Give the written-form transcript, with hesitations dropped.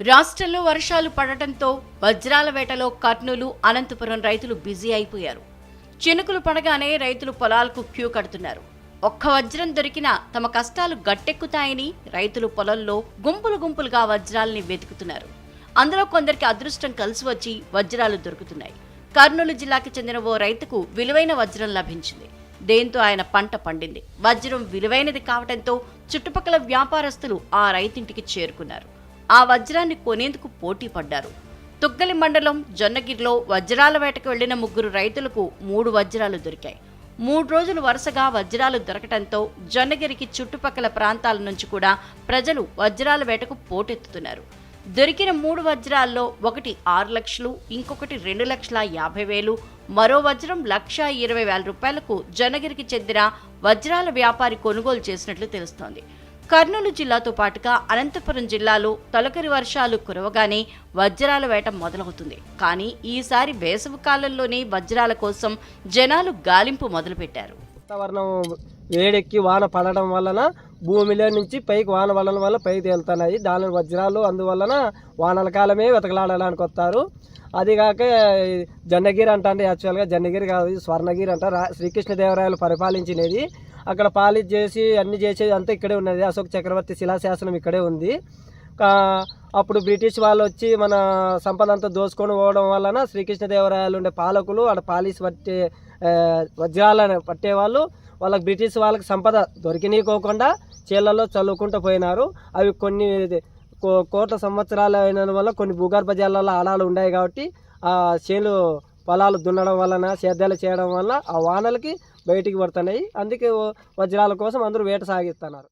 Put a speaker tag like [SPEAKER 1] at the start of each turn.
[SPEAKER 1] రాష్ట్రంలో వర్షాలు పడటంతో వజ్రాల వేటలో కర్నూలు, అనంతపురం రైతులు బిజీ అయిపోయారు. చినుకులు పడగానే రైతులు పొలాలకు క్యూ కడుతున్నారు. ఒక్క వజ్రం దొరికినా తమ కష్టాలు గట్టెక్కుతాయని రైతులు పొలంలో గుంపులు గుంపులుగా వజ్రాలని వెతుకుతున్నారు. అందులో కొందరికి అదృష్టం కలిసి వచ్చి వజ్రాలు దొరుకుతున్నాయి. కర్నూలు జిల్లాకి చెందిన ఓ రైతుకు విలువైన వజ్రం లభించింది. దీంతో ఆయన పంట పండింది. వజ్రం విలువైనది కావడంతో చుట్టుపక్కల వ్యాపారస్తులు ఆ రైతింటికి చేరుకున్నారు. ఆ వజ్రాన్ని కొనేందుకు పోటీ పడ్డారు. తుగ్గలి మండలం జొన్నగిరిలో వజ్రాల వేటకు వెళ్లిన 3 రైతులకు 3 వజ్రాలు దొరికాయి. 3 రోజులు వరుసగా వజ్రాలు దొరకటంతో జొన్నగిరికి చుట్టుపక్కల ప్రాంతాల నుంచి కూడా ప్రజలు వజ్రాల వేటకు పోటెత్తుతున్నారు. దొరికిన 3 వజ్రాల్లో ఒకటి 6 లక్షలు, ఇంకొకటి 2,50,000, మరో వజ్రం 1,20,000 రూపాయలకు జొన్నగిరికి చెందిన వజ్రాల వ్యాపారి కొనుగోలు చేసినట్లు తెలుస్తోంది. కర్నూలు జిల్లాతో పాటుగా అనంతపురం జిల్లాలో తొలకరి వర్షాలు కురవగానే వజ్రాల వేట మొదలవుతుంది. కానీ ఈసారి వేసవి కాలంలోనే వజ్రాల కోసం జనాలు గాలింపు మొదలుపెట్టారు.
[SPEAKER 2] వాతావరణం వేడెక్కి వాన పడడం వలన భూమిలో నుంచి పైకి వాన పడడం వల్ల పైకి తేలుతున్నాయి. దాని వజ్రాలు అందువలన వానల కాలమే వెతకలాడడానికి వస్తారు. అదిగాక జొన్నగిరి అంటే యాక్చువల్గా జొన్నగిరి కాదు, స్వర్ణగిరి అంటారు. శ్రీకృష్ణదేవరాయలు పరిపాలించినది. అక్కడ చేసి అన్ని చేసేది అంతా ఇక్కడే ఉన్నది. అశోక చక్రవర్తి శిలాశాసనం ఇక్కడే ఉంది. అప్పుడు బ్రిటిష్ వాళ్ళు వచ్చి మన సంపద అంతా దోసుకొని పోవడం వలన శ్రీకృష్ణదేవరాయలు ఉండే పాలకులు అక్కడ పాలిసి పట్టే వజ్రాలను పట్టేవాళ్ళు. వాళ్ళకి బ్రిటిష్ వాళ్ళకి సంపద దొరికినీకోకుండా చేళ్లలో చల్లుకుంటూ పోయినారు. అవి కొన్ని కోట్ల సంవత్సరాలు అయిన వల్ల కొన్ని భూగర్భ జలాల్లో ఆడాలు ఉన్నాయి కాబట్టి ఆ చేలు పొలాలు దున్నడం వలన సేద్యాలు చేయడం వల్ల ఆ వానలకి బయటికి పడుతున్నాయి. అందుకే వజ్రాల కోసం అందరూ వేట సాగిస్తున్నారు.